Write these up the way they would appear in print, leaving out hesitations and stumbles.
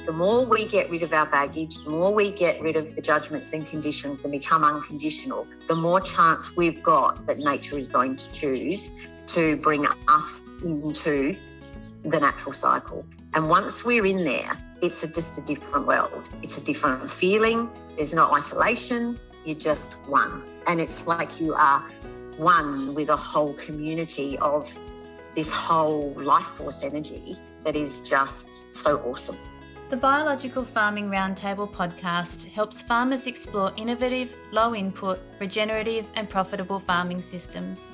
The more we get rid of our baggage, the more we get rid of the judgments and conditions and become unconditional, the more chance we've got that nature is going to choose to bring us into the natural cycle. And once we're in there, it's just a different world. It's a different feeling. There's no isolation. You're just one. And it's like you are one with a whole community of this whole life force energy that is just so awesome. The Biological Farming Roundtable podcast helps farmers explore innovative, low-input, regenerative and profitable farming systems.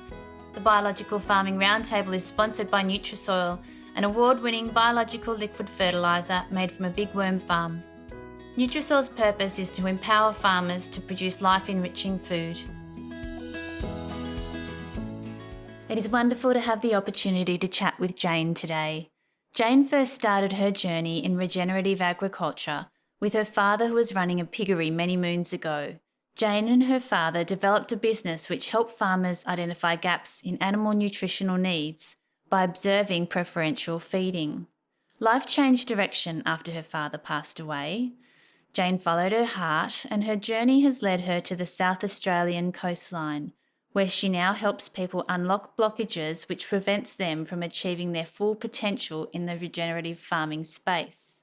The Biological Farming Roundtable is sponsored by Nutrisoil, an award-winning biological liquid fertiliser made from a big worm farm. Nutrisoil's purpose is to empower farmers to produce life-enriching food. It is wonderful to have the opportunity to chat with Jane today. Jane first started her journey in regenerative agriculture with her father, who was running a piggery many moons ago. Jane and her father developed a business which helped farmers identify gaps in animal nutritional needs by observing preferential feeding. Life changed direction after her father passed away. Jane followed her heart, and her journey has led her to the South Australian coastline, where she now helps people unlock blockages which prevents them from achieving their full potential in the regenerative farming space.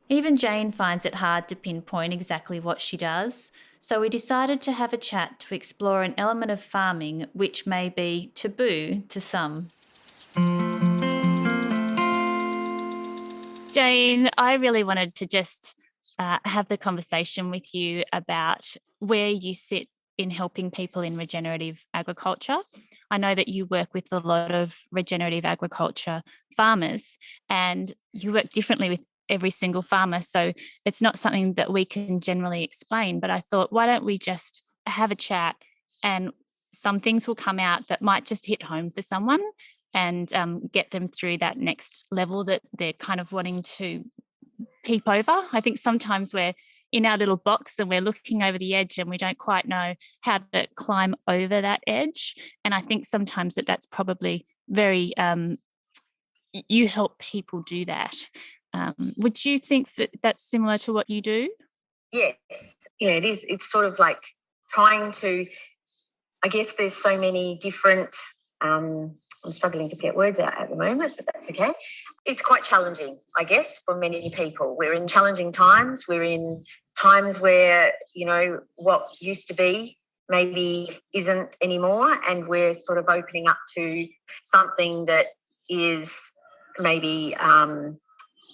Even Jane finds it hard to pinpoint exactly what she does, so we decided to have a chat to explore an element of farming which may be taboo to some. Jane, I really wanted to just have the conversation with you about where you sit in helping people in regenerative agriculture. I know that you work with a lot of regenerative agriculture farmers, and you work differently with every single farmer, so it's not something that we can generally explain. But I thought, why don't we just have a chat, and some things will come out that might just hit home for someone and get them through that next level that they're kind of wanting to peep over. I think sometimes we're in our little box and we're looking over the edge and we don't quite know how to climb over that edge. And I think sometimes that's probably very, you help people do that. Would you think that that's similar to what you do? Yes. Yeah, it is. It's sort of like trying to, I guess there's so many different, I'm struggling to get words out at the moment, but that's okay. It's quite challenging, I guess, for many people. We're in challenging times. We're in times where, what used to be maybe isn't anymore, and we're sort of opening up to something that is maybe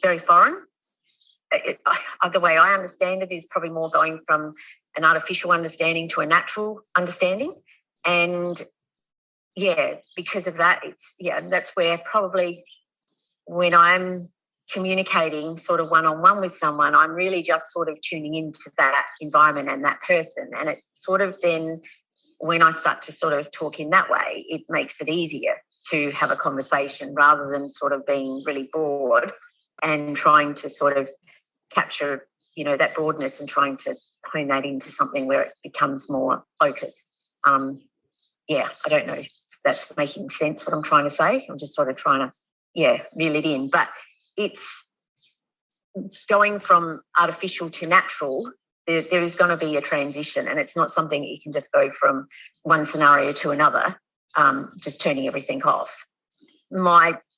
very foreign. The way I understand it is probably more going from an artificial understanding to a natural understanding. And yeah, because of that, that's where probably when I'm communicating sort of one-on-one with someone, I'm really just sort of tuning into that environment and that person. And it sort of then, when I start to sort of talk in that way, it makes it easier to have a conversation rather than sort of being really bored and trying to sort of capture, that broadness and trying to hone that into something where it becomes more focused. I don't know if that's making sense what I'm trying to say. I'm just sort of trying to, reel it in. But it's going from artificial to natural. There is going to be a transition, and it's not something that you can just go from one scenario to another, just turning everything off.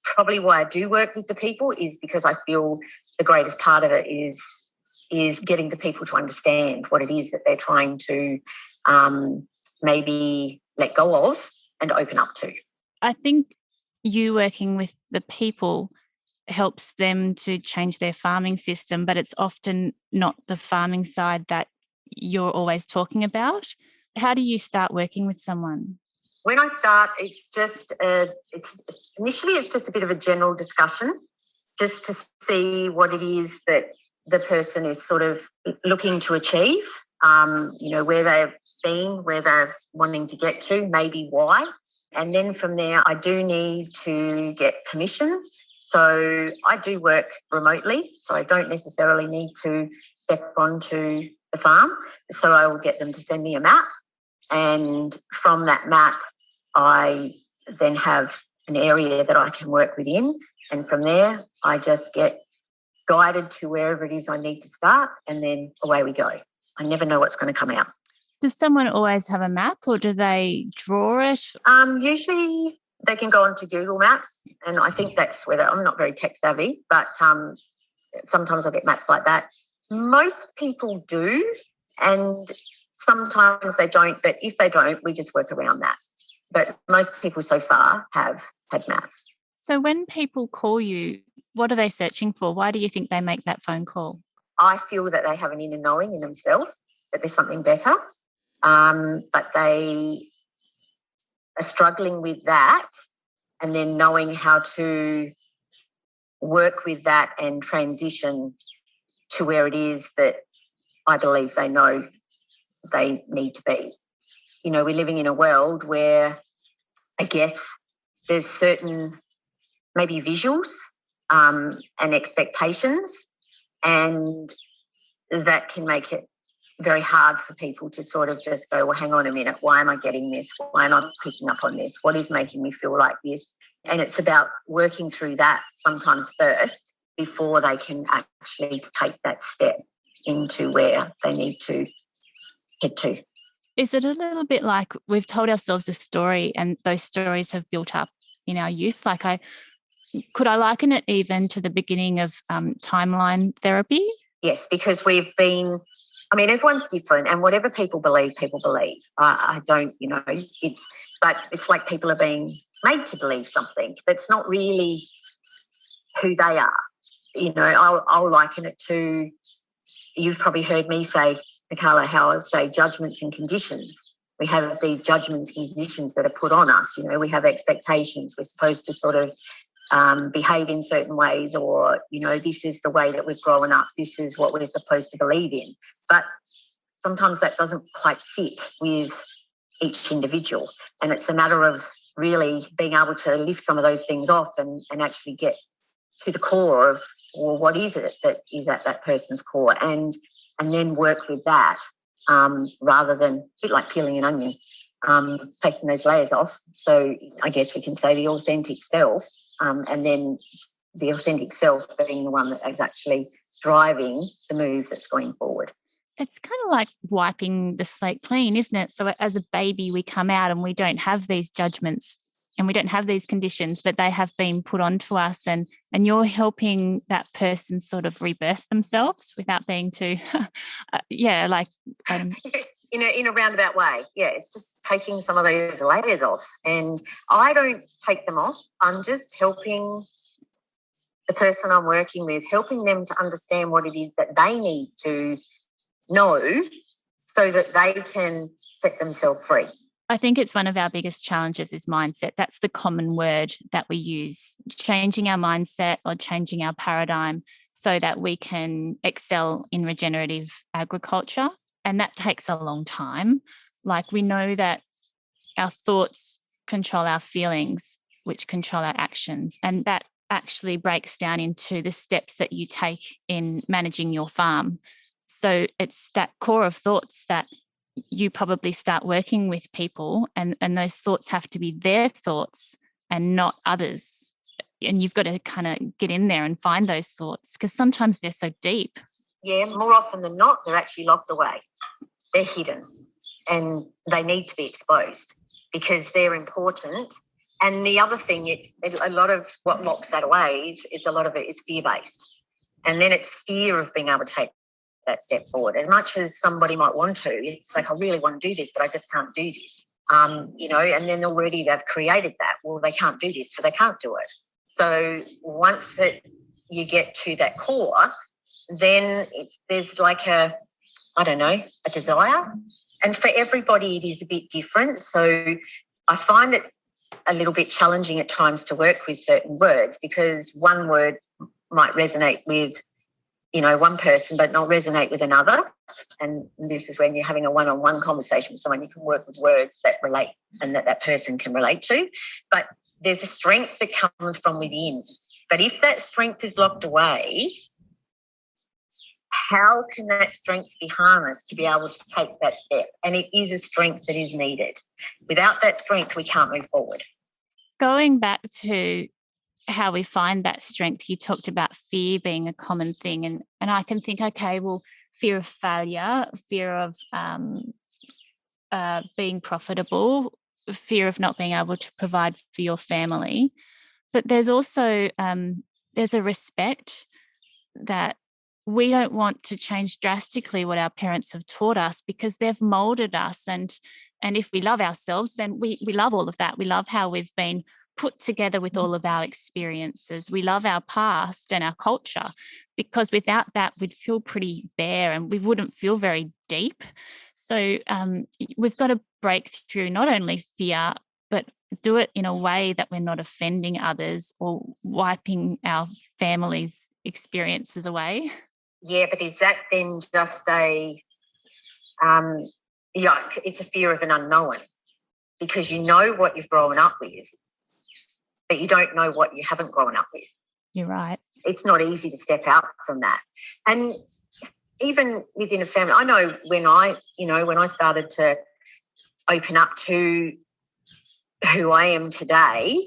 Probably why I do work with the people is because I feel the greatest part of it is getting the people to understand what it is that they're trying to maybe let go of and open up to. I think you working with the people helps them to change their farming system, but it's often not the farming side that you're always talking about. How do you start working with someone? When I start, it's initially just a bit of a general discussion, just to see what it is that the person is sort of looking to achieve, where they've been, where they're wanting to get to, maybe why. And then from there, I do need to get permission. So I do work remotely, so I don't necessarily need to step onto the farm. So I will get them to send me a map. And from that map, I then have an area that I can work within. And from there, I just get guided to wherever it is I need to start, and then away we go. I never know what's going to come out. Does someone always have a map, or do they draw it? Usually they can go onto Google Maps, and I think that's where I'm not very tech savvy, but sometimes I'll get maps like that. Most people do, and sometimes they don't, but if they don't, we just work around that. But most people so far have had maps. So when people call you, what are they searching for? Why do you think they make that phone call? I feel that they have an inner knowing in themselves that there's something better, but they are struggling with that, and then knowing how to work with that and transition to where it is that I believe they know they need to be. You know, we're living in a world where I guess there's certain maybe visuals and expectations, and that can make it very hard for people to sort of just go, well, hang on a minute, why am I getting this? Why am I picking up on this? What is making me feel like this? And it's about working through that sometimes first before they can actually take that step into where they need to head to. Is it a little bit like we've told ourselves a story and those stories have built up in our youth? Could I liken it even to the beginning of timeline therapy? Yes, because everyone's different, and whatever people believe. I don't, but it's like people are being made to believe something that's not really who they are. I'll liken it to, you've probably heard me say, Nakala, how I say judgments and conditions. We have these judgments and conditions that are put on us. We have expectations. We're supposed to sort of behave in certain ways, or, this is the way that we've grown up. This is what we're supposed to believe in. But sometimes that doesn't quite sit with each individual. And it's a matter of really being able to lift some of those things off and actually get to the core of, well, what is it that is at that person's core, and then work with that rather than a bit like peeling an onion, taking those layers off. So I guess we can say the authentic self, and then the authentic self being the one that is actually driving the move that's going forward. It's kind of like wiping the slate clean, isn't it? So as a baby, we come out and we don't have these judgments and we don't have these conditions, but they have been put onto us, and you're helping that person sort of rebirth themselves without being too, in a roundabout way. Yeah, it's just taking some of those layers off, and I don't take them off. I'm just helping the person I'm working with, helping them to understand what it is that they need to know so that they can set themselves free. I think it's one of our biggest challenges is mindset. That's the common word that we use, changing our mindset or changing our paradigm so that we can excel in regenerative agriculture. And that takes a long time. Like, we know that our thoughts control our feelings, which control our actions. And that actually breaks down into the steps that you take in managing your farm. So it's that core of thoughts that you probably start working with people, and those thoughts have to be their thoughts and not others. And you've got to kind of get in there and find those thoughts, because sometimes they're so deep. Yeah, more often than not, they're actually locked away. They're hidden, and they need to be exposed because they're important. And the other thing, it's a lot of what locks that away is a lot of it is fear-based. And then it's fear of being able to take that step forward. As much as somebody might want to, it's like, I really want to do this, but I just can't do this. And then already they've created that. Well, they can't do this, so they can't do it. So once you get to that core, then there's like a desire. And for everybody, it is a bit different. So I find it a little bit challenging at times to work with certain words, because one word might resonate with one person, but not resonate with another. And this is when you're having a one-on-one conversation with someone, you can work with words that relate and that person can relate to. But there's a strength that comes from within. But if that strength is locked away, how can that strength be harnessed to be able to take that step? And it is a strength that is needed. Without that strength, we can't move forward. Going back to how we find that strength. You talked about fear being a common thing, and I can think, okay, well, fear of failure, fear of being profitable, fear of not being able to provide for your family. But there's also there's a respect that we don't want to change drastically what our parents have taught us, because they've molded us. And if we love ourselves, then we love all of that. We love how we've been put together with all of our experiences. We love our past and our culture, because without that, we'd feel pretty bare and we wouldn't feel very deep. So we've got to break through not only fear, but do it in a way that we're not offending others or wiping our family's experiences away. Yeah, but is that then just it's a fear of an unknown, because you know what you've grown up with, but you don't know what you haven't grown up with. You're right. It's not easy to step out from that. And even within a family, I know when I started to open up to who I am today,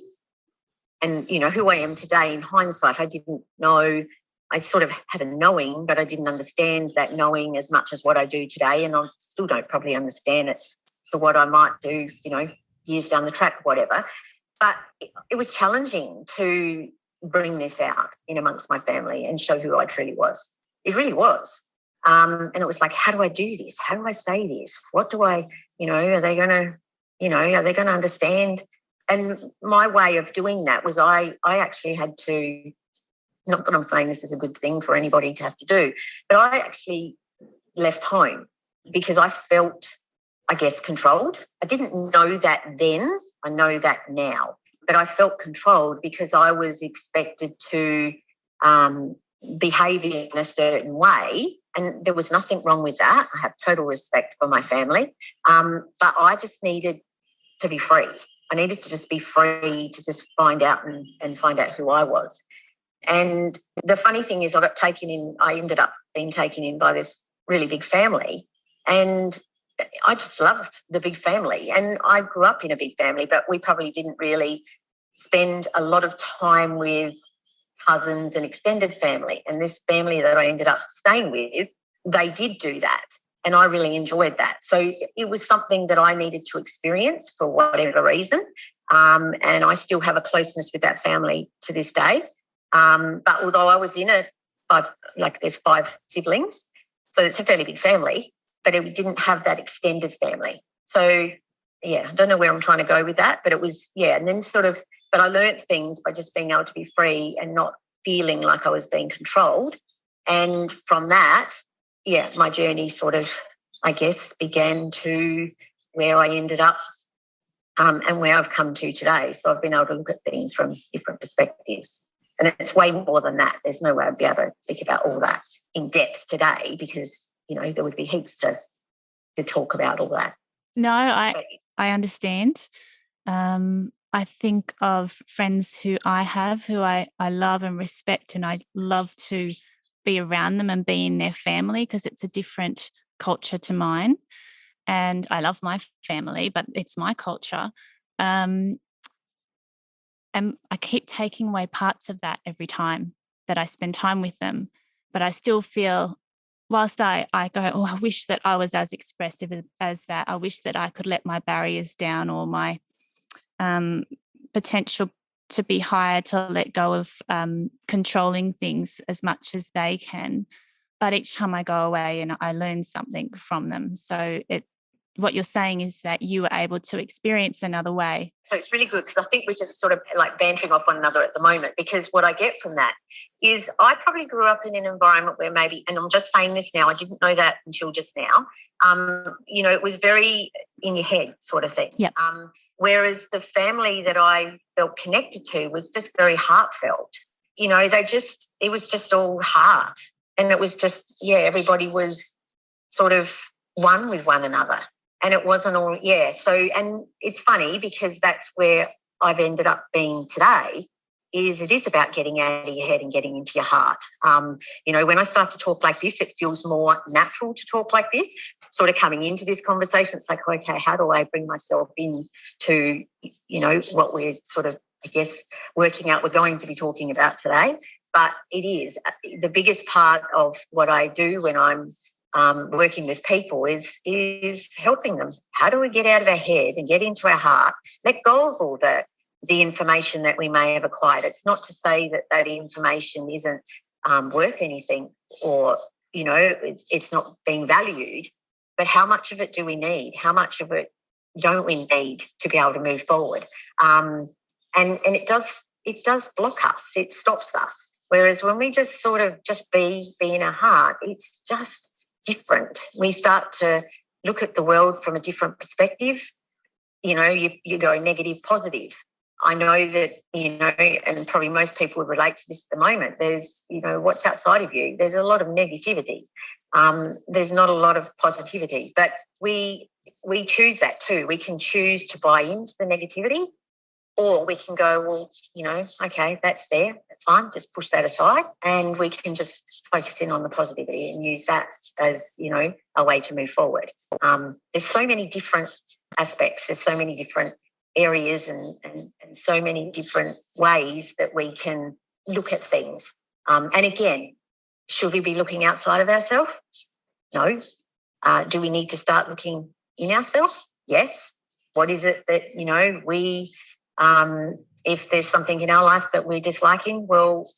and, who I am today in hindsight, I didn't know. I sort of had a knowing, but I didn't understand that knowing as much as what I do today, and I still don't probably understand it for what I might do, years down the track, whatever. But it was challenging to bring this out in amongst my family and show who I truly was. It really was. And it was like, how do I do this? How do I say this? What do I, are they going to understand? And my way of doing that was I actually had to, not that I'm saying this is a good thing for anybody to have to do, but I actually left home because I felt, I guess, controlled. I didn't know that then. I know that now. But I felt controlled because I was expected to behave in a certain way, and there was nothing wrong with that. I have total respect for my family, but I just needed to be free. I needed to just be free to just find out and find out who I was. And the funny thing is I ended up being taken in by this really big family, and I just loved the big family. And I grew up in a big family, but we probably didn't really spend a lot of time with cousins and extended family. And this family that I ended up staying with, they did do that. And I really enjoyed that. So it was something that I needed to experience for whatever reason. And I still have a closeness with that family to this day. But although I was there's 5 siblings, so it's a fairly big family, but it didn't have that extended family. So, yeah, I don't know where I'm trying to go with that, but it was, and then but I learnt things by just being able to be free and not feeling like I was being controlled. And from that, my journey sort of, I guess, began to where I ended up and where I've come to today. So I've been able to look at things from different perspectives. And it's way more than that. There's no way I'd be able to speak about all that in depth today because, there would be heaps to talk about all that. No, I understand. I think of friends who I have who I love and respect, and I love to be around them and be in their family because it's a different culture to mine. And I love my family, but it's my culture. And I keep taking away parts of that every time that I spend time with them. But I still feel, whilst I go, I wish that I was as expressive as that. I wish that I could let my barriers down or my potential to be higher, to let go of controlling things as much as they can. But each time I go away and I learn something from them. So what you're saying is that you were able to experience another way. So it's really good because I think we're just sort of like bantering off one another at the moment, because what I get from that is I probably grew up in an environment where maybe, and I'm just saying this now, I didn't know that until just now, it was very in your head sort of thing. Yep. Whereas the family that I felt connected to was just very heartfelt. It was just all heart. And it was just, everybody was sort of one with one another. And it wasn't all, So, and it's funny because that's where I've ended up being today, it is about getting out of your head and getting into your heart. When I start to talk like this, it feels more natural to talk like this, sort of coming into this conversation. It's like, okay, how do I bring myself in to, what we're sort of I guess, working out we're going to be talking about today. But it is the biggest part of what I do when I'm working with people is helping them. How do we get out of our head and get into our heart, let go of all the information that we may have acquired? It's not to say that that information isn't worth anything, or, you know, it's not being valued, but how much of it do we need? How much of it don't we need to be able to move forward? And it does block us. It stops us. Whereas when we just sort of just be in our heart, it's just different. We start to look at the world from a different perspective. You know, you go negative, positive. I know that, you know, and probably most people would relate to this at the moment. There's, you know, what's outside of you. There's a lot of negativity. There's not a lot of positivity, but we choose that too. We can choose to buy into the negativity, or we can go, well, you know, okay, that's there, that's fine, just push that aside, and we can just focus in on the positivity and use that as, you know, a way to move forward. There's so many different aspects, there's so many different areas and so many different ways that we can look at things. And again, should we be looking outside of ourselves? No. Do we need to start looking in ourselves? Yes. What is it that, you know, if there's something in our life that we're disliking, well,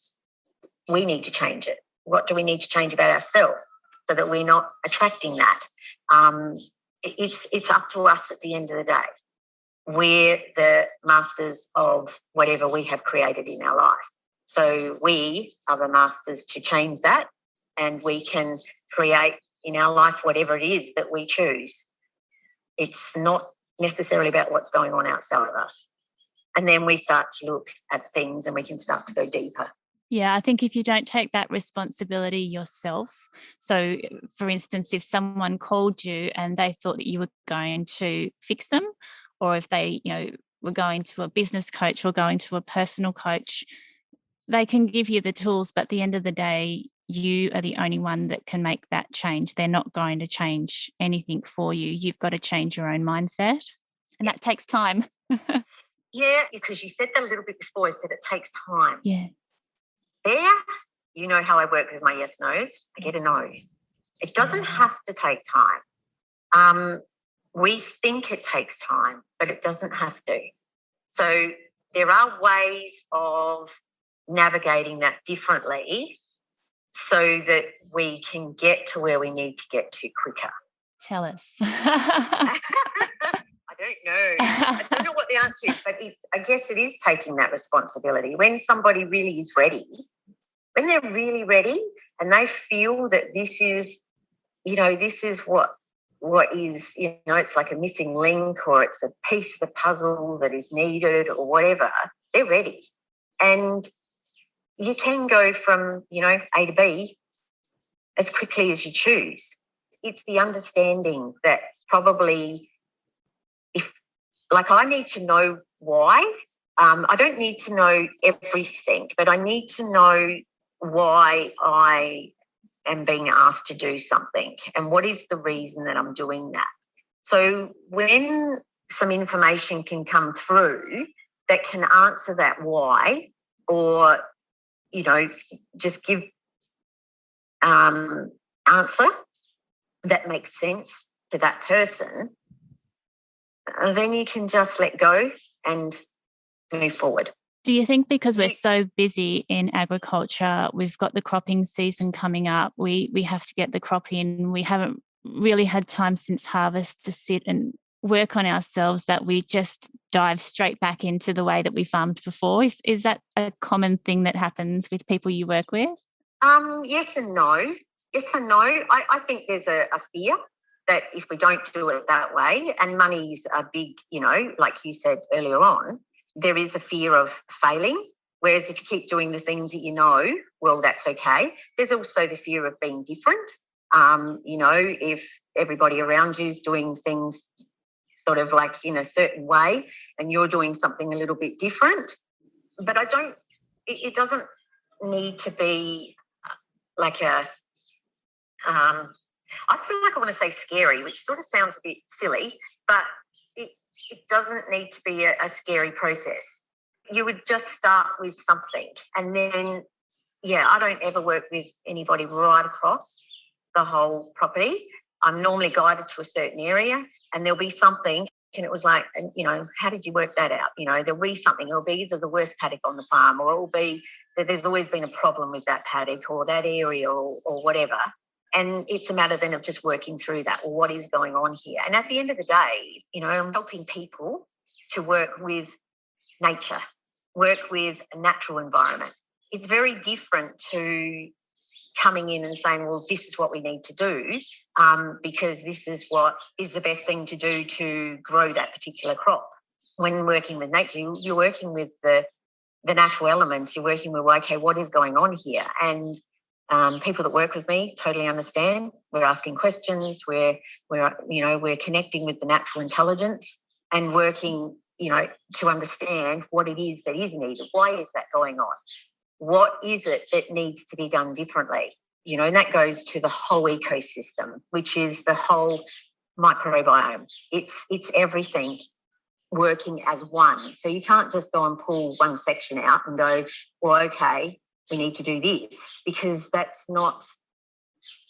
we need to change it. What do we need to change about ourselves so that we're not attracting that? It's up to us at the end of the day. We're the masters of whatever we have created in our life. So we are the masters to change that, and we can create in our life whatever it is that we choose. It's not necessarily about what's going on outside of us. And then we start to look at things and we can start to go deeper. Yeah, I think if you don't take that responsibility yourself, so for instance, if someone called you and they thought that you were going to fix them, or if they, you know, were going to a business coach or going to a personal coach, they can give you the tools, but at the end of the day, you are the only one that can make that change. They're not going to change anything for you. You've got to change your own mindset, and that takes time. Yeah, because you said that a little bit before. I said it takes time. Yeah. There, you know how I work with my yes, no's. I get a no. It doesn't have to take time. We think it takes time, but it doesn't have to. So there are ways of navigating that differently so that we can get to where we need to get to quicker. Tell us. I don't know. I don't know what the answer is, but I guess it is taking that responsibility. When somebody really is ready, when they're really ready and they feel that this is, you know, this is what is, you know, it's like a missing link, or it's a piece of the puzzle that is needed, or whatever, they're ready. And you can go from, you know, A to B as quickly as you choose. It's the understanding that probably, I need to know why. I don't need to know everything, but I need to know why I am being asked to do something and what is the reason that I'm doing that. So when some information can come through that can answer that why, or, you know, just give answer that makes sense to that person, then you can just let go and move forward. Do you think because we're so busy in agriculture, we've got the cropping season coming up, we have to get the crop in, we haven't really had time since harvest to sit and work on ourselves, that we just dive straight back into the way that we farmed before? Is that a common thing that happens with people you work with? Yes and no. Yes and no. I think there's a fear that if we don't do it that way, and money's a big, you know, like you said earlier on, there is a fear of failing. Whereas if you keep doing the things that you know, well, that's okay. There's also the fear of being different. You know, if everybody around you is doing things sort of like in a certain way and you're doing something a little bit different. But it doesn't need to be like I feel like I want to say scary, which sort of sounds a bit silly, but it doesn't need to be a scary process. You would just start with something, and then, I don't ever work with anybody right across the whole property. I'm normally guided to a certain area, and there'll be something, and it was like, how did you work that out? There'll be something. It'll be either the worst paddock on the farm, or it'll be that there's always been a problem with that paddock or that area or whatever. And it's a matter then of just working through that. Well, what is going on here? And at the end of the day, I'm helping people to work with nature, work with a natural environment. It's very different to coming in and saying, well, this is what we need to do, because this is what is the best thing to do to grow that particular crop. When working with nature, you're working with the natural elements. You're working with, okay, what is going on here? And people that work with me totally understand. We're asking questions. We're connecting with the natural intelligence and working, to understand what it is that is needed. Why is that going on? What is it that needs to be done differently? And that goes to the whole ecosystem, which is the whole microbiome. It's everything working as one. So you can't just go and pull one section out and go, well, okay, we need to do this, because that's not,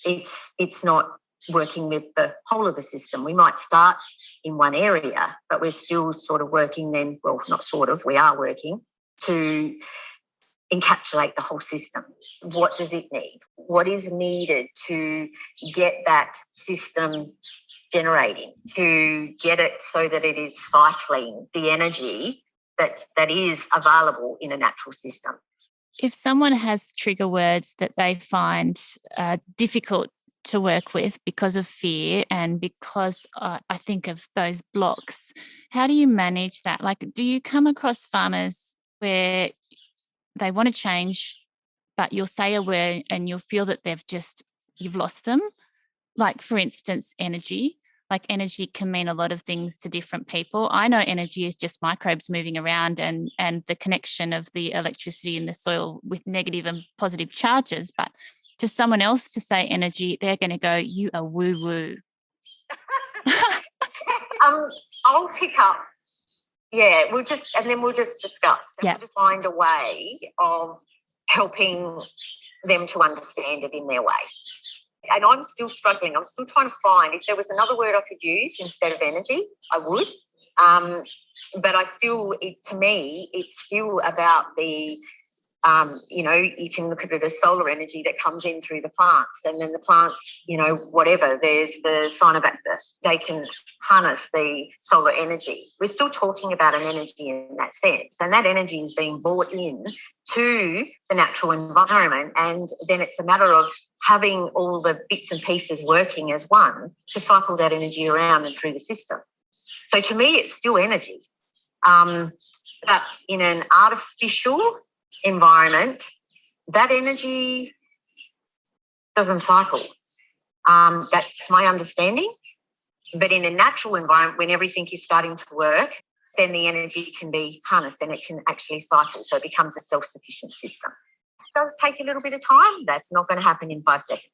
it's not working with the whole of the system. We might start in one area, but we're still sort of working then, well, not sort of, we are working to encapsulate the whole system. What does it need? What is needed to get that system generating, to get it so that it is cycling the energy that is available in a natural system? If someone has trigger words that they find difficult to work with because of fear and because I think of those blocks, how do you manage that? Like, do you come across farmers where they want to change, but you'll say a word and you'll feel that you've lost them? Like, for instance, energy. Like, energy can mean a lot of things to different people. I know energy is just microbes moving around and the connection of the electricity in the soil with negative and positive charges. But to someone else to say energy, they're going to go, you are woo-woo. I'll pick up. Yeah, we'll just discuss. And we'll just find a way of helping them to understand it in their way. And I'm still struggling. I'm still trying to find, if there was another word I could use instead of energy, I would. But to me, it's still about the, you can look at it as solar energy that comes in through the plants, and then the plants, whatever, there's the cyanobacter. They can harness the solar energy. We're still talking about an energy in that sense, and that energy is being brought in to the natural environment, and then it's a matter of having all the bits and pieces working as one to cycle that energy around and through the system. So to me, it's still energy. But in an artificial environment, that energy doesn't cycle. That's my understanding. But in a natural environment, when everything is starting to work, then the energy can be harnessed and it can actually cycle. So it becomes a self-sufficient system. It does take a little bit of time. That's not going to happen in 5 seconds.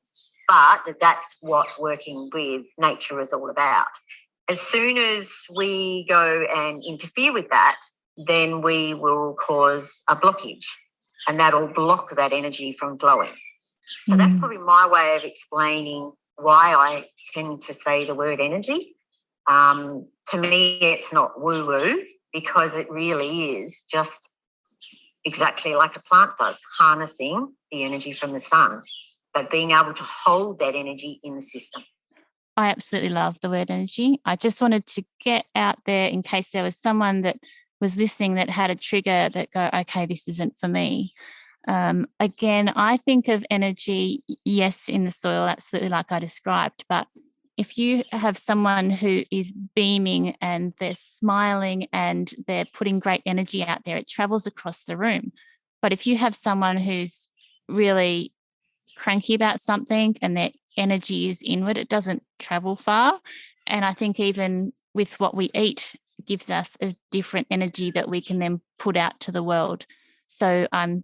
But that's what working with nature is all about. As soon as we go and interfere with that, then we will cause a blockage, and that'll block that energy from flowing. So that's probably my way of explaining why I tend to say the word energy. To me, it's not woo-woo, because it really is just exactly like a plant does, harnessing the energy from the sun, but being able to hold that energy in the system. I absolutely love the word energy. I just wanted to get out there in case there was someone that was listening that had a trigger that go, okay, this isn't for me. Again, I think of energy, yes, in the soil, absolutely like I described, but if you have someone who is beaming and they're smiling and they're putting great energy out there, it travels across the room. But if you have someone who's really cranky about something and their energy is inward, it doesn't travel far. And I think even with what we eat gives us a different energy that we can then put out to the world. So I'm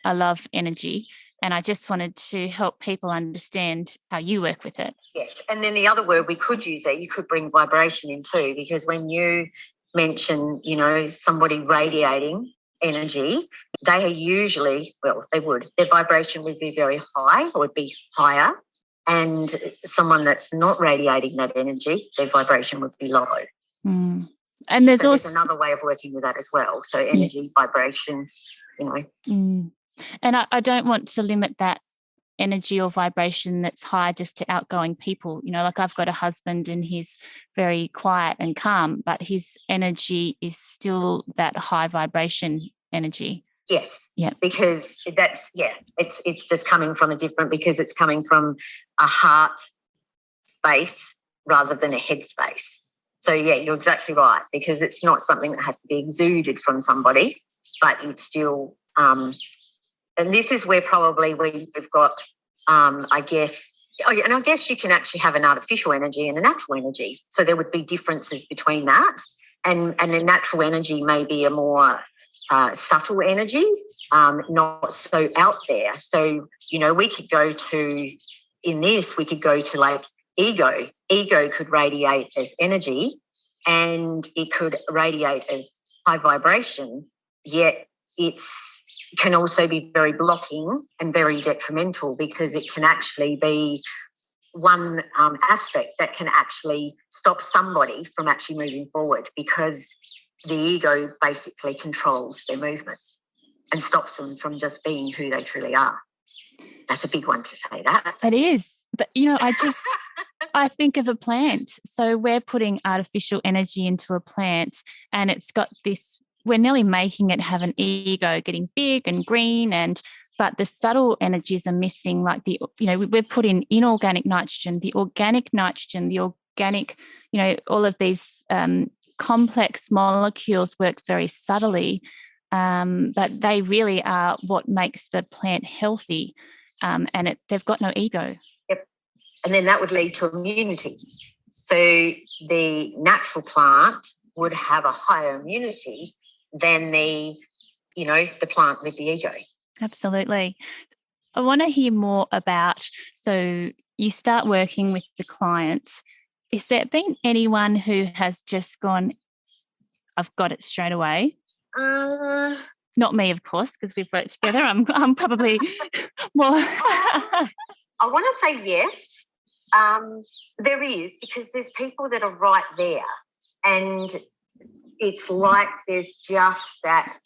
I love energy, and I just wanted to help people understand how you work with it. Yes, and then the other word we could use there, you could bring vibration in too, because when you mention, somebody radiating energy, they are usually, their vibration would be very high or would be higher. And someone that's not radiating that energy, their vibration would be low. Mm. And there's there's another way of working with that as well. So energy, vibration, Mm. And I don't want to limit that energy or vibration that's high just to outgoing people. Like I've got a husband and he's very quiet and calm, but his energy is still that high vibration energy. Yes. Yeah. Because it's just coming from because it's coming from a heart space rather than a head space. So, you're exactly right, because it's not something that has to be exuded from somebody, but it's still, and this is where probably we've got, I guess you can actually have an artificial energy and a natural energy. So there would be differences between that. And the natural energy may be a more subtle energy, not so out there. So, we could go to like ego. Ego could radiate as energy and it could radiate as high vibration, yet it can also be very blocking and very detrimental, because it can actually be one aspect that can actually stop somebody from actually moving forward, because the ego basically controls their movements and stops them from just being who they truly are. That's a big one to say that. It is. But, I think of a plant. So we're putting artificial energy into a plant and it's got this, we're nearly making it have an ego, getting big and green, but the subtle energies are missing, like we've put in inorganic nitrogen, the organic, all of these complex molecules work very subtly, but they really are what makes the plant healthy, and they've got no ego. Yep. And then that would lead to immunity. So the natural plant would have a higher immunity than the plant with the ego. Absolutely. I want to hear more about, so you start working with the client. Is there been anyone who has just gone, I've got it straight away? Not me, of course, because we've worked together. I'm probably more. I want to say yes. There is, because there's people that are right there, and it's like there's just that,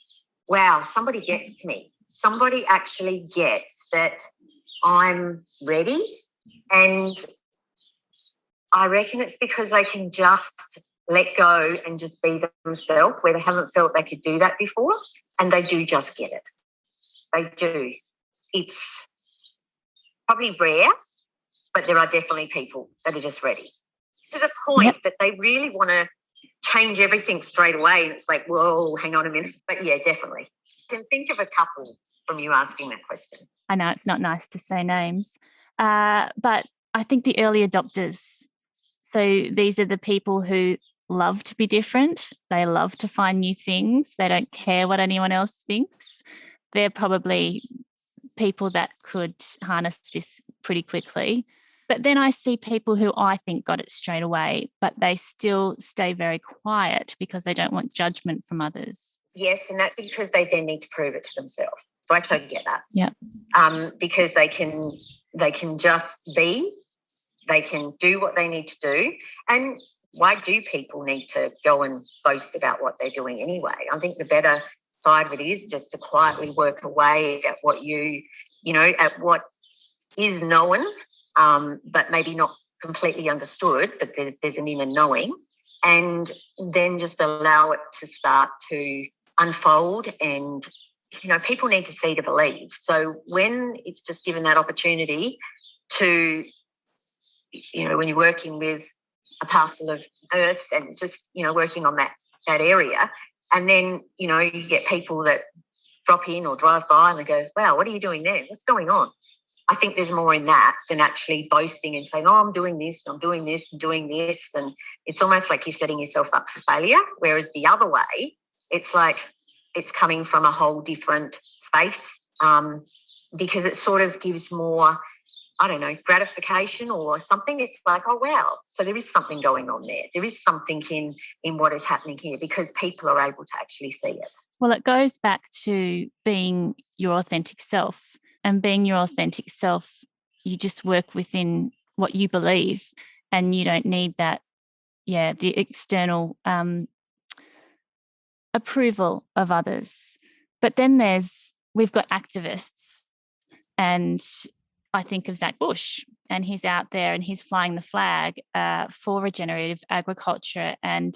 wow, somebody gets me. Somebody actually gets that I'm ready, and I reckon it's because they can just let go and just be themselves, where they haven't felt they could do that before, and they do just get it. They do. It's probably rare, but there are definitely people that are just ready to the point that they really want to change everything straight away, and it's like, whoa, hang on a minute. But yeah, definitely. I can think of a couple from you asking that question. I know it's not nice to say names, but I think the early adopters, so these are the people who love to be different. They love to find new things. They don't care what anyone else thinks. They're probably people that could harness this pretty quickly. But then I see people who I think got it straight away, but they still stay very quiet because they don't want judgment from others. Yes, and that's because they then need to prove it to themselves. So I totally get that. Yeah. Because they can just be, they can do what they need to do. And why do people need to go and boast about what they're doing anyway? I think the better side of it is just to quietly work away at what at what is known, but maybe not completely understood, but there's an inner knowing, and then just allow it to start to unfold. And people need to see to believe. So when it's just given that opportunity to, when you're working with a parcel of earth and just, working on that area, and then, you get people that drop in or drive by and they go, wow, what are you doing there? What's going on? I think there's more in that than actually boasting and saying, oh, I'm doing this, and I'm doing this, and doing this. And it's almost like you're setting yourself up for failure. Whereas the other way, it's like it's coming from a whole different space, because it sort of gives more, I don't know, gratification or something. It's like, oh, wow. So there is something going on there. There is something in what is happening here because people are able to actually see it. Well, it goes back to being your authentic self, and being your authentic self, you just work within what you believe, and you don't need that, the external approval of others. But then we've got activists, and I think of Zach Bush, and he's out there and he's flying the flag for regenerative agriculture, and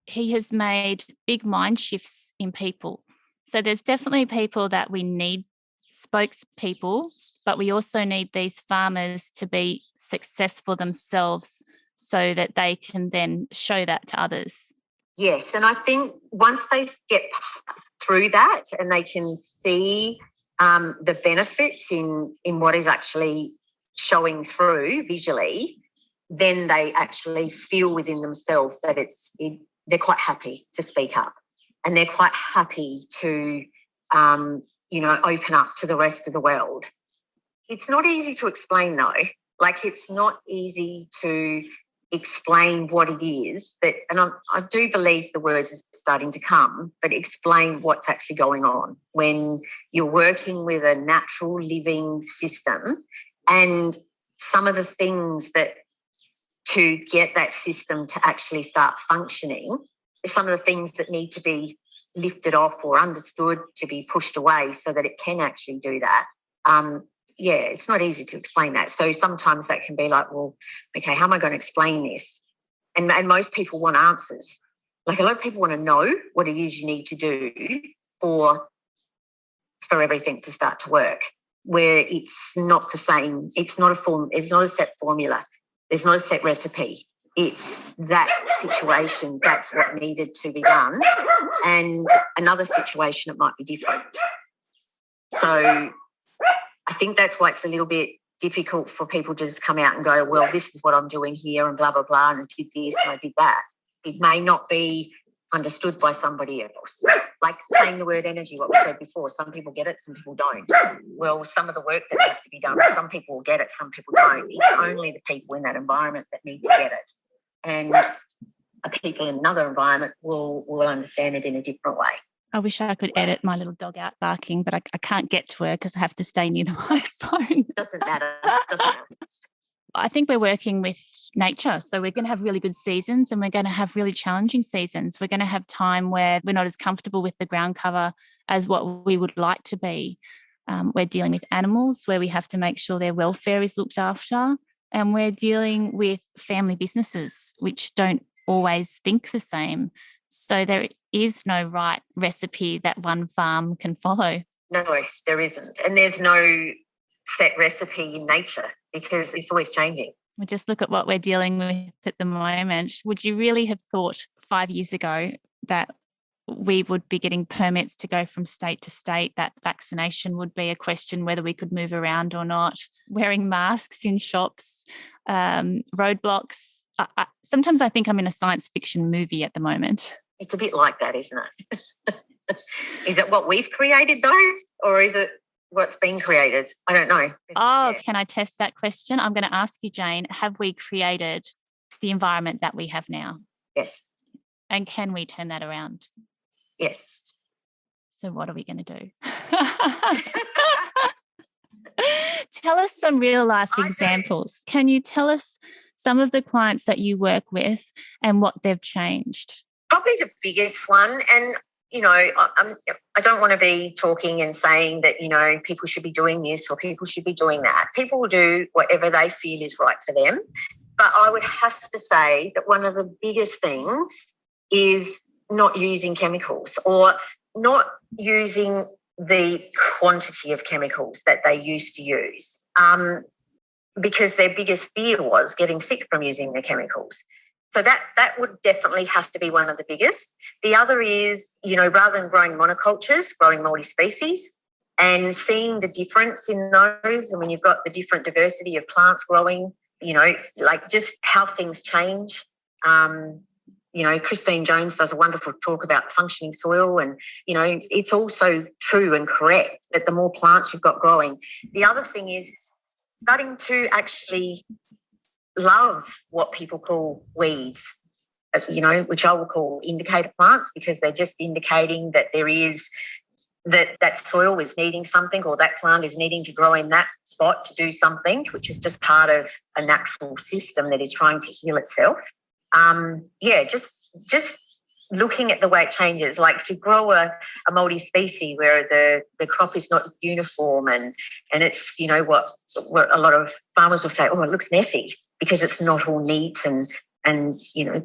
he has made big mind shifts in people. So there's definitely people that we need, spokespeople, but we also need these farmers to be successful themselves so that they can then show that to others. Yes, and I think once they get through that and they can see the benefits in what is actually showing through visually, then they actually feel within themselves that they're quite happy to speak up, and they're quite happy to open up to the rest of the world. It's not easy to explain though. Like, it's not easy to explain what it is and I do believe the words are starting to come, but explain what's actually going on when you're working with a natural living system, and some of the things that to get that system to actually start functioning is some of the things that need to be lifted off or understood, to be pushed away so that it can actually do that. It's not easy to explain that. So sometimes that can be like, well, okay, how am I going to explain this? And most people want answers. Like, a lot of people want to know what it is you need to do for everything to start to work, where it's not the same. It's not a set formula. There's not a set recipe. It's that situation, that's what needed to be done. And another situation, it might be different. So I think that's why it's a little bit difficult for people to just come out and go, well, this is what I'm doing here and blah, blah, blah, and I did this and I did that. It may not be understood by somebody else. Like saying the word energy, what we said before, some people get it, some people don't. Well, some of the work that needs to be done, some people will get it, some people don't. It's only the people in that environment that need to get it. And people in another environment will understand it in a different way. I wish I could edit my little dog out barking, but I can't get to her because I have to stay near the microphone. Doesn't matter. I think we're working with nature. So we're going to have really good seasons and we're going to have really challenging seasons. We're going to have time where we're not as comfortable with the ground cover as what we would like to be. We're dealing with animals where we have to make sure their welfare is looked after. And we're dealing with family businesses, which don't always think the same. So there is no right recipe that one farm can follow. No, there isn't. And there's no set recipe in nature because it's always changing. We just look at what we're dealing with at the moment. Would you really have thought 5 years ago that we would be getting permits to go from state to state, that vaccination would be a question whether we could move around or not, wearing masks in shops, roadblocks? Sometimes I think I'm in a science fiction movie at the moment. It's a bit like that, isn't it? Is it what we've created though, or is it what's been created? I don't know. Can I test that question? I'm going to ask you, Jane, have we created the environment that we have now? Yes. And can we turn that around? Yes. So what are we going to do? Tell us some real life examples. Can you tell us some of the clients that you work with and what they've changed? Probably the biggest one, and I don't want to be talking and saying that, people should be doing this or people should be doing that. People will do whatever they feel is right for them. But I would have to say that one of the biggest things is not using chemicals, or not using the quantity of chemicals that they used to use, because their biggest fear was getting sick from using the chemicals. So that would definitely have to be one of the biggest. The other is, rather than growing monocultures, growing multi-species and seeing the difference in those. I mean, you've got the different diversity of plants growing, like just how things change. Christine Jones does a wonderful talk about functioning soil, and, it's also true and correct that the more plants you've got growing. The other thing is starting to actually love what people call weeds, which I will call indicator plants, because they're just indicating that there is that soil is needing something, or that plant is needing to grow in that spot to do something, which is just part of a natural system that is trying to heal itself. Just looking at the way it changes, like to grow a multi-species where the crop is not uniform and it's, what a lot of farmers will say, oh, it looks messy because it's not all neat and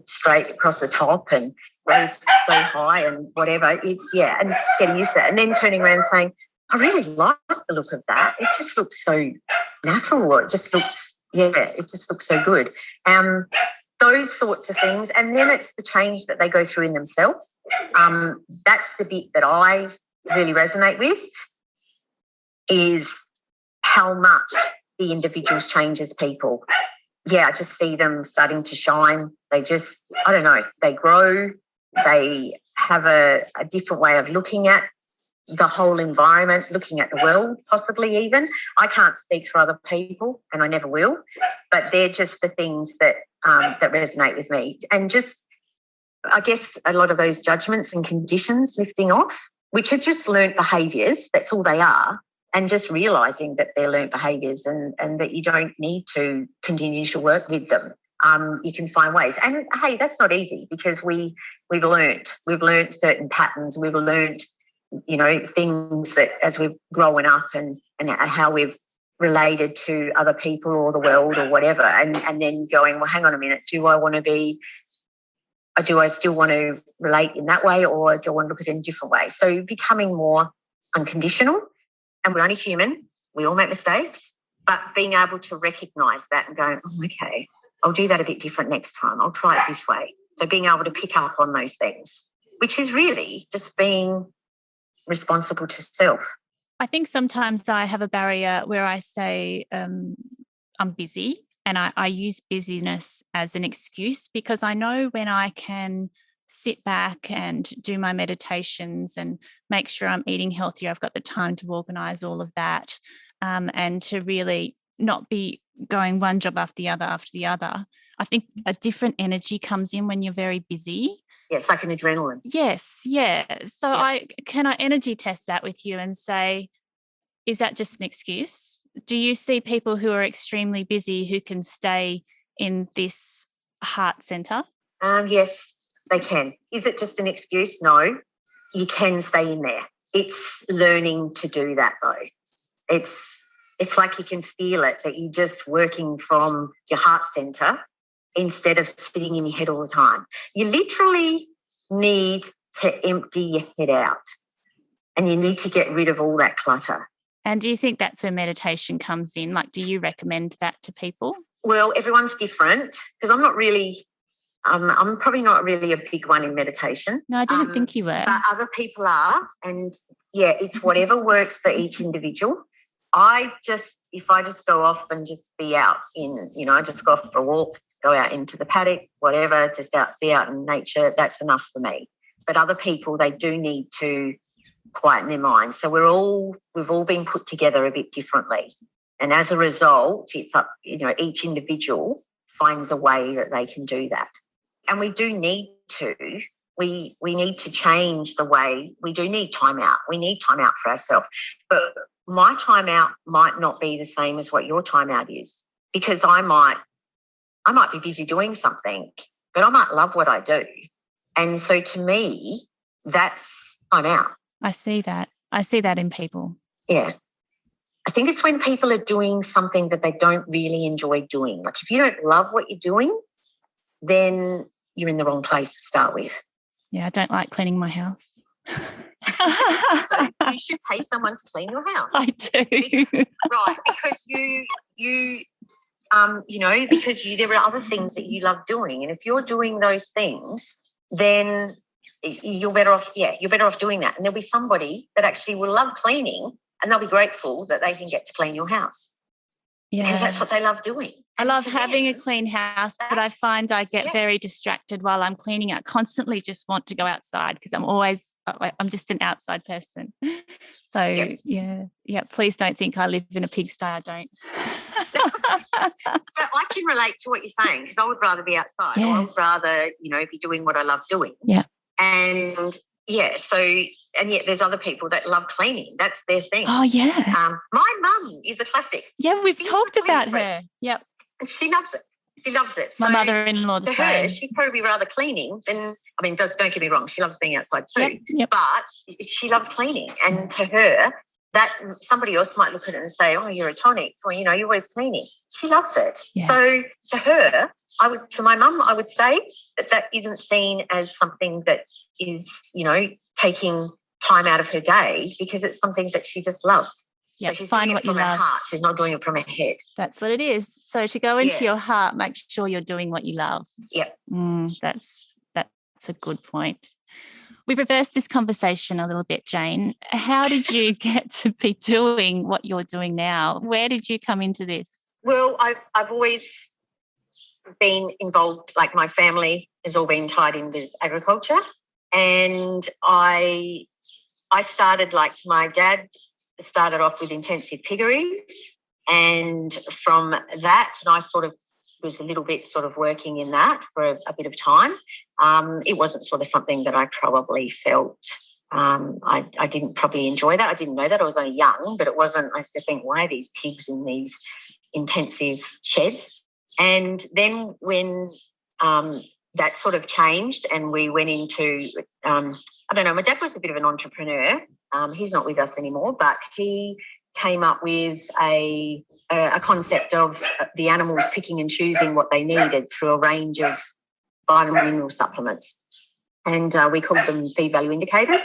straight across the top and grows so high and whatever. It's, and just getting used to that. And then turning around and saying, I really like the look of that. It just looks so natural, or it just looks so good. Those sorts of things. And then it's the change that they go through in themselves. That's the bit that I really resonate with, is how much the individuals change as people. I just see them starting to shine. They just, I don't know, they grow, they have a different way of looking at the whole environment, looking at the world, possibly even. I can't speak for other people, and I never will, but they're just the things that that resonate with me. And just, I guess, a lot of those judgments and conditions lifting off, which are just learnt behaviours, that's all they are, and just realising that they're learnt behaviours and that you don't need to continue to work with them. You can find ways. And, hey, that's not easy, because we've learnt certain patterns. We've learnt, things that as we've grown up and how we've related to other people or the world or whatever, and then going, well, hang on a minute, do I still want to relate in that way, or do I want to look at it in a different way? So becoming more unconditional. And we're only human. We all make mistakes, but being able to recognise that and go, oh, okay, I'll do that a bit different next time. I'll try it this way. So being able to pick up on those things, which is really just being responsible to self. I think sometimes I have a barrier where I say I'm busy, and I use busyness as an excuse, because I know when I can sit back and do my meditations and make sure I'm eating healthier, I've got the time to organise all of that, and to really not be going one job after the other. I think a different energy comes in when you're very busy. Yes, like an adrenaline. Yes, yeah. So I energy test that with you and say, is that just an excuse? Do you see people who are extremely busy who can stay in this heart centre? Yes, they can. Is it just an excuse? No, you can stay in there. It's learning to do that, though. It's like you can feel it, that you're just working from your heart centre instead of sitting in your head all the time. You literally need to empty your head out, and you need to get rid of all that clutter. And do you think that's where meditation comes in? Like, do you recommend that to people? Well, everyone's different, because I'm probably not really a big one in meditation. No, I didn't think you were. But other people are. And, it's whatever works for each individual. If I just go off and just be out I just go off for a walk, go out into the paddock, whatever, be out in nature, that's enough for me. But other people, they do need to quieten their minds. So we've all been put together a bit differently. And as a result, it's up, each individual finds a way that they can do that. And we do need to. We need to change the way. We do need time out. We need time out for ourselves. But my time out might not be the same as what your time out is, because I might be busy doing something, but I might love what I do. And so to me, that's time out. I see that. I see that in people. Yeah. I think it's when people are doing something that they don't really enjoy doing. Like, if you don't love what you're doing, then you're in the wrong place to start with. Yeah, I don't like cleaning my house. So you should pay someone to clean your house. I do. Because there are other things that you love doing. And if you're doing those things, then you're better off doing that. And there'll be somebody that actually will love cleaning, and they'll be grateful that they can get to clean your house. Yeah. Because that's what they love doing. I love having a clean house, but I find I get very distracted while I'm cleaning. I constantly just want to go outside, because I'm just an outside person. So, yeah, please don't think I live in a pigsty. I don't. But I can relate to what you're saying, because I would rather be outside, or I would rather, be doing what I love doing. Yeah. And and yet there's other people that love cleaning. That's their thing. Oh, yeah. My mum is a classic. Yeah, we've talked about her. Yep. And she loves it. She loves it. My mother-in-law the to same. her, she'd probably be rather cleaning than, don't get me wrong, she loves being outside too. Yep. But she loves cleaning. And to her, that somebody else might look at it and say, oh, you're a tonic, or, you're always cleaning. She loves it. Yeah. So to her, to my mum, I would say that isn't seen as something that is, taking time out of her day, because it's something that she just loves. Yeah, so she's find doing what it from you her love. heart. She's not doing it from her head. That's what it is. So to go into your heart, make sure you're doing what you love. Yep. That's a good point. We've reversed this conversation a little bit, Jane. How did you get to be doing what you're doing now? Where did you come into this? Well, I've always been involved, like my family has all been tied in with agriculture, and I started, like my dad started off with intensive piggeries, and from that, and I sort of was a little bit sort of working in that for a bit of time. It wasn't sort of something that I probably felt, I didn't probably enjoy that. I didn't know that. I was only young, but it wasn't, I used to think, why are these pigs in these intensive sheds? And then when that sort of changed and we went into, I don't know, my dad was a bit of an entrepreneur. He's not with us anymore, but he came up with a concept of the animals picking and choosing what they needed through a range of vitamin and mineral supplements. And we called them feed value indicators.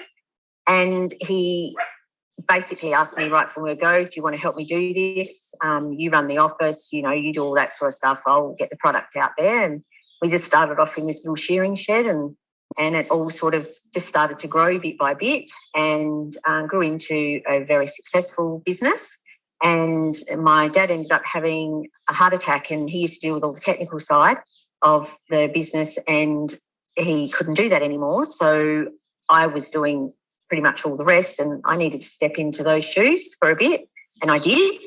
And he basically asked me right from the go, do you want to help me do this? You run the office, you do all that sort of stuff. I'll get the product out there. And we just started off in this little shearing shed, and it all sort of just started to grow bit by bit, and grew into a very successful business. And my dad ended up having a heart attack, and he used to deal with all the technical side of the business, and he couldn't do that anymore. So I was doing pretty much all the rest, and I needed to step into those shoes for a bit, and I did.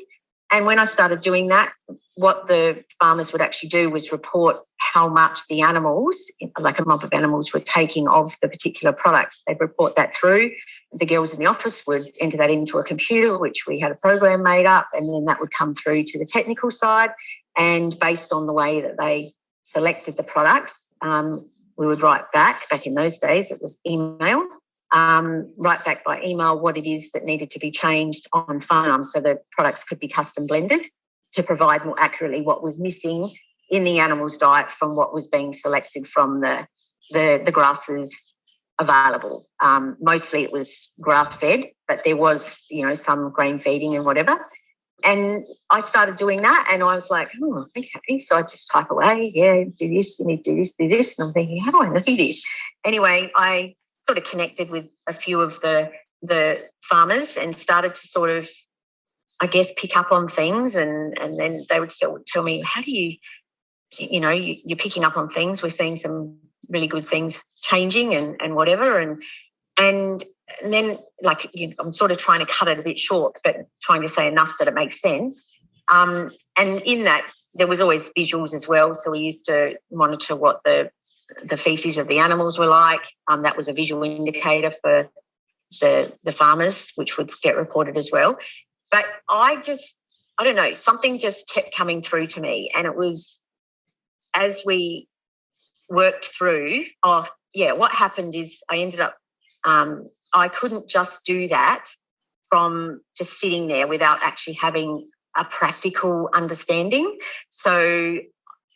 And when I started doing that, what the farmers would actually do was report how much the animals, like a mob of animals, were taking of the particular products. They'd report that through. The girls in the office would enter that into a computer, which we had a program made up, and then that would come through to the technical side. And based on the way that they selected the products, we would write back in those days, it was email, write back by email what it is that needed to be changed on farm, so the products could be custom blended to provide more accurately what was missing in the animal's diet from what was being selected from the grasses available. Mostly it was grass-fed, but there was, some grain feeding and whatever. And I started doing that, and I was like, okay. So I just type away, do this, you need to do this. And I'm thinking, how do I know this? Anyway, I sort of connected with a few of the farmers and started to sort of, I guess, pick up on things, and then they would still tell me, how do you're picking up on things. We're seeing some really good things changing and whatever. And then, like, I'm sort of trying to cut it a bit short, but trying to say enough that it makes sense. And in that, there was always visuals as well. So we used to monitor what the feces of the animals were like. That was a visual indicator for the farmers, which would get reported as well. But I don't know, something just kept coming through to me. And it was, as we worked through, what happened is I ended up, I couldn't just do that from just sitting there without actually having a practical understanding. So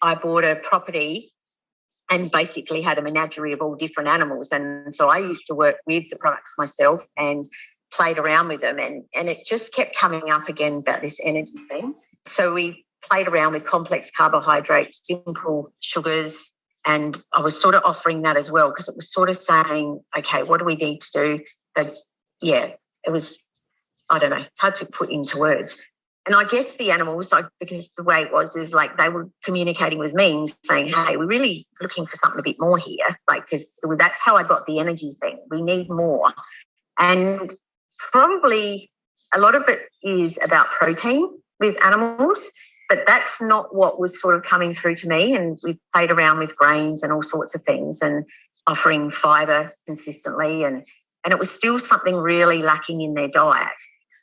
I bought a property and basically had a menagerie of all different animals. And so I used to work with the products myself and played around with them. And it just kept coming up again about this energy thing. So we played around with complex carbohydrates, simple sugars, and I was sort of offering that as well, because it was sort of saying, okay, what do we need to do? It was, I don't know, it's hard to put into words. And I guess the animals, because the way it was is like they were communicating with me and saying, hey, we're really looking for something a bit more here, because that's how I got the energy thing. We need more. And probably a lot of it is about protein with animals. But that's not what was sort of coming through to me. And we played around with grains and all sorts of things and offering fibre consistently. And it was still something really lacking in their diet.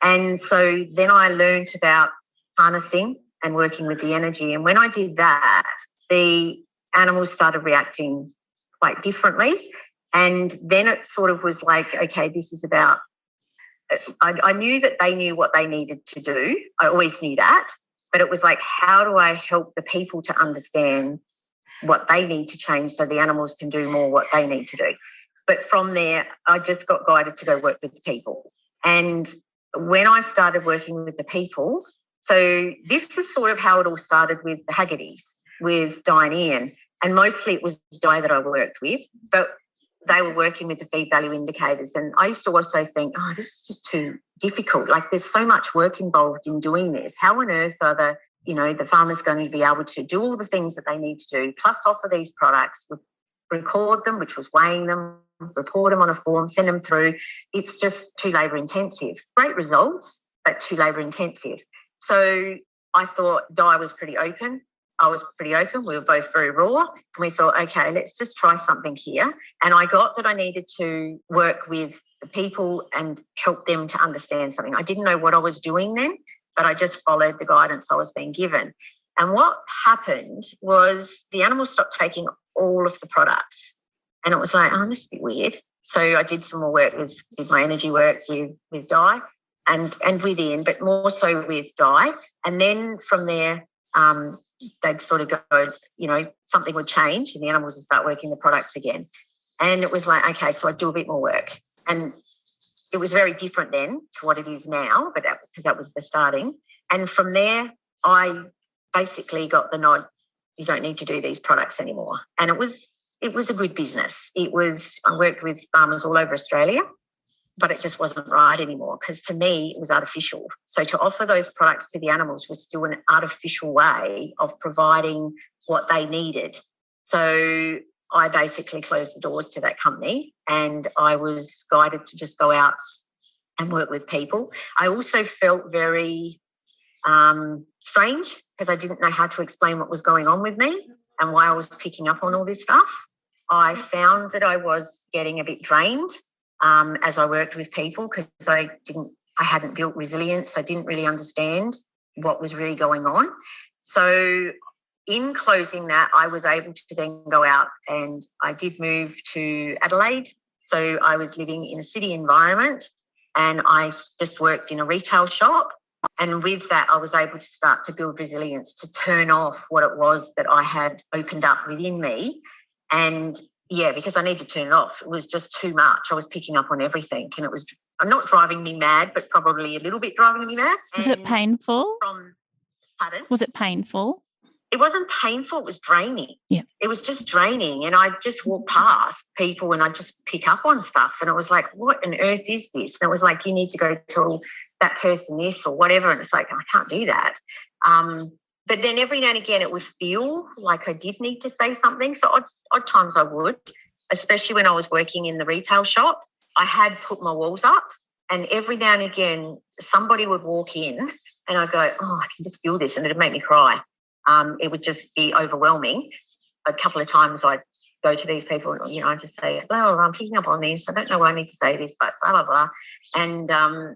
And so then I learned about harnessing and working with the energy. And when I did that, the animals started reacting quite differently. And then it sort of was like, okay, this is about, I knew that they knew what they needed to do. I always knew that. But it was like, how do I help the people to understand what they need to change so the animals can do more what they need to do? But from there, I just got guided to go work with the people. And when I started working with the people, so this is sort of how it all started with the Haggertys, with Di and Ian. And mostly it was Di that I worked with, but they were working with the feed value indicators. And I used to also think, oh, this is just too difficult. Like, there's so much work involved in doing this. How on earth are the farmers going to be able to do all the things that they need to do, plus offer these products, record them, which was weighing them, report them on a form, send them through. It's just too labour intensive. Great results, but too labour intensive. So I thought Di was pretty open. I was pretty open. We were both very raw. And we thought, okay, let's just try something here. And I got that I needed to work with the people and help them to understand something. I didn't know what I was doing then, but I just followed the guidance I was being given. And what happened was the animals stopped taking all of the products. And it was like, oh, this is a bit weird. So I did some more work did my energy work with Di and with Ian, but more so with Di. And then from there, they'd sort of go, something would change and the animals would start working the products again. And it was like, okay, so I'd do a bit more work. And it was very different then to what it is now, but because that was the starting. And from there, I basically got the nod, you don't need to do these products anymore. And it was a good business. I worked with farmers all over Australia, but it just wasn't right anymore because to me it was artificial. So to offer those products to the animals was still an artificial way of providing what they needed. So I basically closed the doors to that company and I was guided to just go out and work with people. I also felt very strange because I didn't know how to explain what was going on with me and why I was picking up on all this stuff. I found that I was getting a bit drained as I worked with people because I hadn't built resilience. I didn't really understand what was really going on. So in closing that, I was able to then go out and I did move to Adelaide. So I was living in a city environment and I just worked in a retail shop. And with that, I was able to start to build resilience, to turn off what it was that I had opened up within me. And yeah, because I needed to turn it off. It was just too much. I was picking up on everything and it was not driving me mad, but probably a little bit driving me mad. Was it painful? Pardon? Was it painful? It wasn't painful. It was draining. Yeah. It was just draining. And I just walk past people and I just pick up on stuff. And it was like, what on earth is this? And it was like, you need to go tell that person this or whatever. And it's like, I can't do that. But then every now and again it would feel like I did need to say something. So odd times I would, especially when I was working in the retail shop. I had put my walls up and every now and again somebody would walk in and I'd go, oh, I can just feel this, and it'd make me cry. It would just be overwhelming. A couple of times I'd go to these people and, I'd just say, well, I'm picking up on this. I don't know why I need to say this, but blah, blah, blah. And,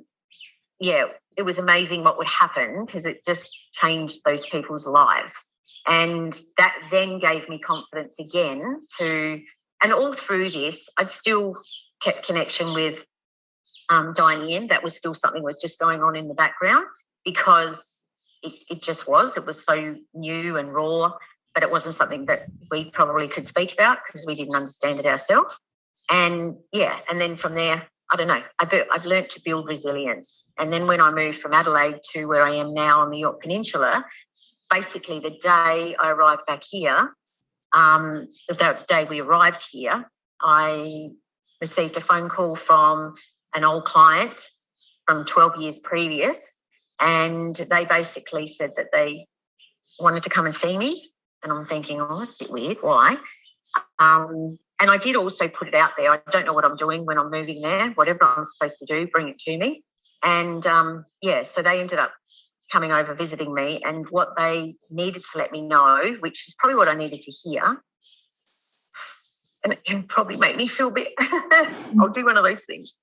it was amazing what would happen because it just changed those people's lives. And that then gave me confidence again and all through this, I'd still kept connection with Di and Ian. That was still something was just going on in the background because it just was. It was so new and raw, but it wasn't something that we probably could speak about because we didn't understand it ourselves. And, and then from there, I don't know, I've learnt to build resilience. And then when I moved from Adelaide to where I am now on the Yorke Peninsula, basically the day I arrived back here, the day we arrived here, I received a phone call from an old client from 12 years previous, and they basically said that they wanted to come and see me. And I'm thinking, oh, that's a bit weird. Why? And I did also put it out there. I don't know what I'm doing when I'm moving there. Whatever I'm supposed to do, bring it to me. And, so they ended up coming over, visiting me, and what they needed to let me know, which is probably what I needed to hear, and it can probably make me feel a bit, I'll do one of those things.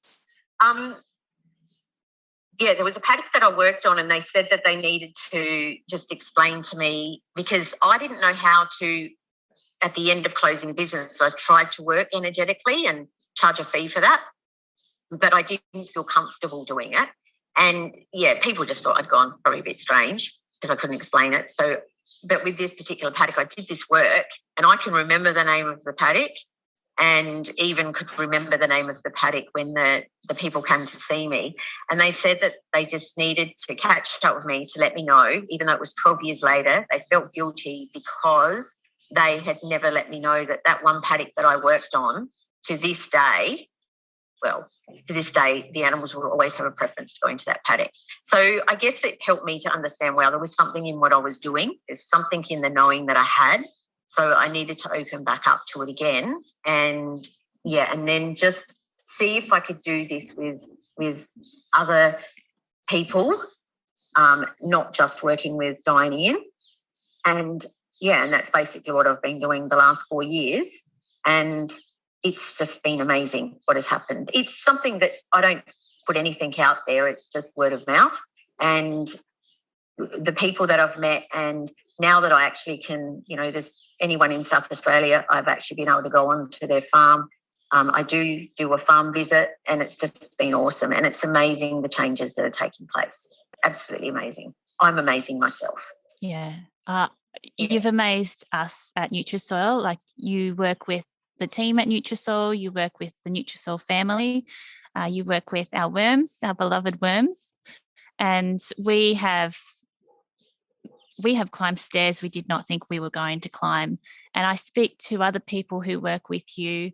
There was a paddock that I worked on, and they said that they needed to just explain to me, because I didn't know how to, at the end of closing business, I tried to work energetically and charge a fee for that, but I didn't feel comfortable doing it. And, people just thought I'd gone probably a bit strange because I couldn't explain it. So, but with this particular paddock, I did this work, and I can remember the name of the paddock, and even could remember the name of the paddock when the people came to see me. And they said that they just needed to catch up with me to let me know, even though it was 12 years later, they felt guilty because they had never let me know that one paddock that I worked on, to this day, the animals will always have a preference to going to that paddock. So I guess it helped me to understand, there was something in what I was doing. There's something in the knowing that I had. So I needed to open back up to it again, and then just see if I could do this with other people, not just working with Diane. And that's basically what I've been doing the last 4 years, and it's just been amazing what has happened. It's something that I don't put anything out there. It's just word of mouth, and the people that I've met, and now that I actually can, there's anyone in South Australia, I've actually been able to go on to their farm. I do a farm visit, and it's just been awesome, and it's amazing the changes that are taking place. Absolutely amazing. I'm amazing myself. Yeah. You've amazed us at Nutrisoil. Like, you work with the team at Nutrisoil, you work with the Nutrisoil family, you work with our worms, our beloved worms, and we have climbed stairs we did not think we were going to climb. And I speak to other people who work with you,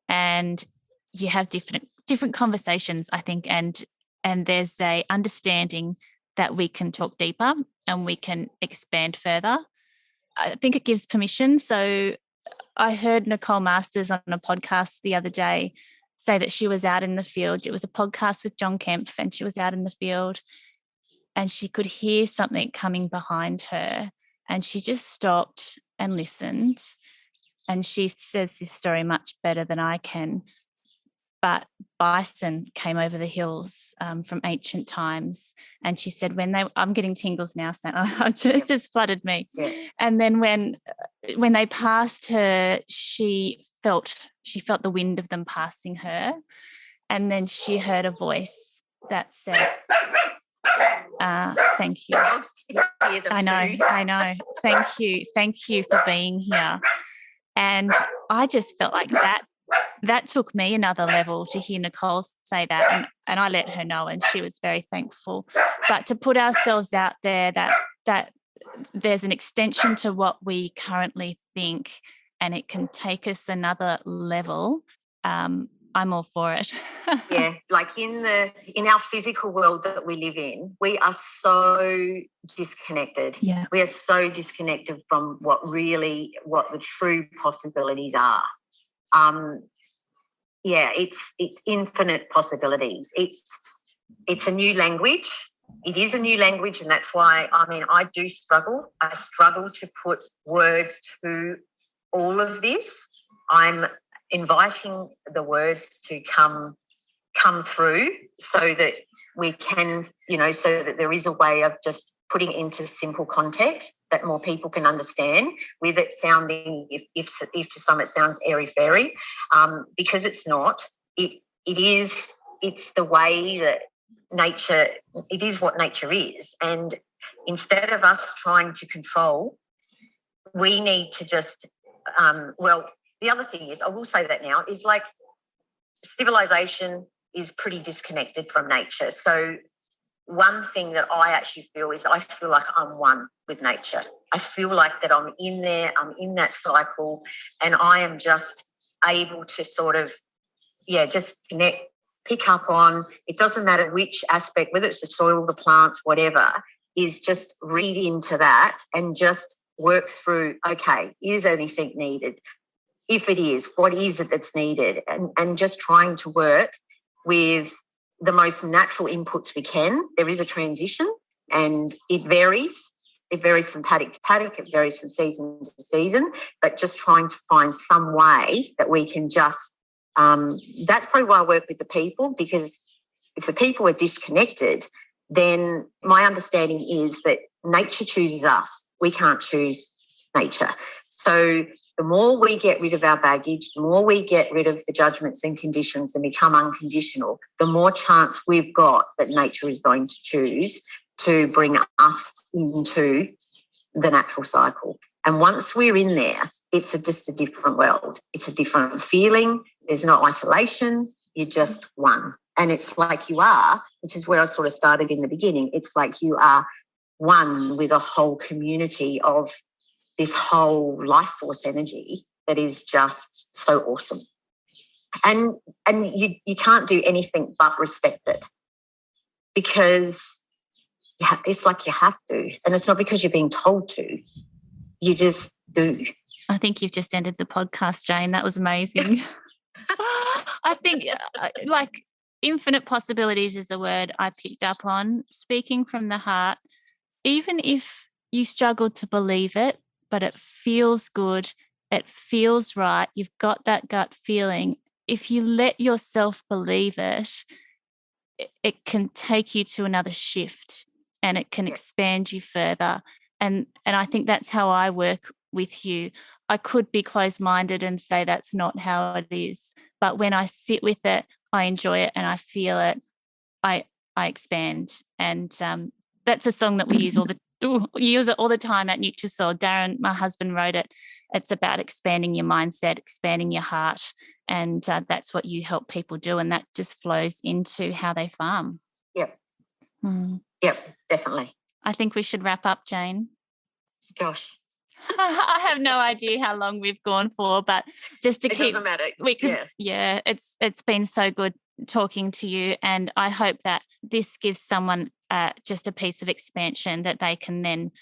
and you have different conversations, I think, and there's a understanding that we can talk deeper and we can expand further. I think it gives permission. So I heard Nicole Masters on a podcast the other day say that she was out in the field. It was a podcast with John Kempf, and she was out in the field, and she could hear something coming behind her, and she just stopped and listened. And she says this story much better than I can, but bison came over the hills from ancient times. And she said I'm getting tingles now, so it's just flooded me. Yeah. And then when they passed her, she felt the wind of them passing her. And then she heard a voice that said, thank you. I know. Thank you for being here. And I just felt like that took me another level to hear Nicole say that, and I let her know, and she was very thankful. But to put ourselves out there, that there's an extension to what we currently think, and it can take us another level. I'm all for it. Yeah, like in our physical world that we live in, we are so disconnected. Yeah. We are so disconnected from what the true possibilities are. It's infinite possibilities. It's a new language. It is a new language, and that's why, I do struggle. I struggle to put words to all of this. I'm inviting the words to come through so that we can, so that there is a way of just putting it into simple context that more people can understand, with it sounding, if to some it sounds airy-fairy, because it's not. It's the way that nature, it is what nature is. And instead of us trying to control, we need to just, the other thing is, I will say that now, is like civilization is pretty disconnected from nature. So one thing that I actually feel is I feel like I'm one with nature. I feel like that I'm in there, I'm in that cycle, and I am just able to sort of, just connect, pick up on, it doesn't matter which aspect, whether it's the soil, the plants, whatever, is just read into that and just work through, okay, is anything needed? If it is, what is it that's needed? And just trying to work with the most natural inputs we can. There is a transition, And it varies. It varies from paddock to paddock. It varies from season to season. But just trying to find some way that we can just that's probably why I work with the people, because if the people are disconnected, then my understanding is that nature chooses us. We can't choose nature. So the more we get rid of our baggage, the more we get rid of the judgments and conditions and become unconditional, the more chance we've got that nature is going to choose to bring us into the natural cycle. And once we're in there, it's just a different world. It's a different feeling. There's no isolation. You're just one. And it's like you are, which is where I sort of started in the beginning. It's like you are one with a whole community of this whole life force energy that is just so awesome. And you can't do anything but respect it, because it's like you have to. And it's not because you're being told to. You just do. I think you've just ended the podcast, Jane. That was amazing. I think like infinite possibilities is a word I picked up on. Speaking from the heart, even if you struggle to believe it, but it feels good, it feels right, you've got that gut feeling, if you let yourself believe it, it can take you to another shift and it can expand you further. And I think that's how I work with you. I could be closed-minded and say that's not how it is. But when I sit with it, I enjoy it and I feel it, I expand. And that's a song that we use use it all the time at Nutrisoil. Darren, my husband, wrote it. It's about expanding your mindset, expanding your heart. And that's what you help people do. And that just flows into how they farm. Yep. Yep, definitely. I think we should wrap up, Jane. Gosh. I have no idea how long we've gone for, but just to keep, doesn't matter. It's been so good talking to you, and I hope that this gives someone just a piece of expansion that they can then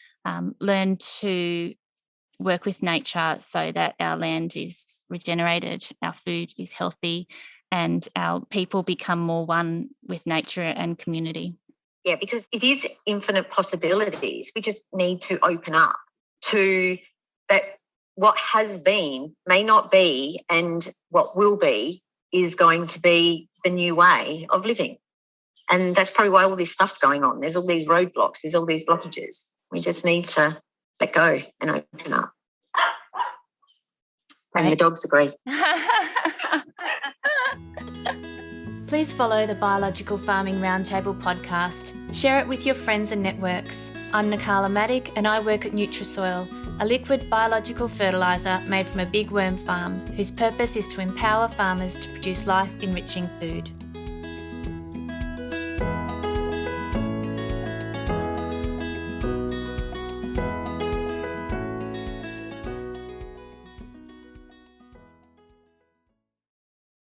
learn to work with nature so that our land is regenerated, our food is healthy, and our people become more one with nature and community. Yeah, because it is infinite possibilities. We just need to open up to that. What has been may not be, and what will be is going to be the new way of living. And that's probably why all this stuff's going on. There's all these roadblocks, there's all these blockages. We just need to let go and open up. Right. And the dogs agree. Please follow the Biological Farming Roundtable podcast. Share it with your friends and networks. I'm Nakala Maddock and I work at Nutrisoil, a liquid biological fertiliser made from a big worm farm whose purpose is to empower farmers to produce life-enriching food.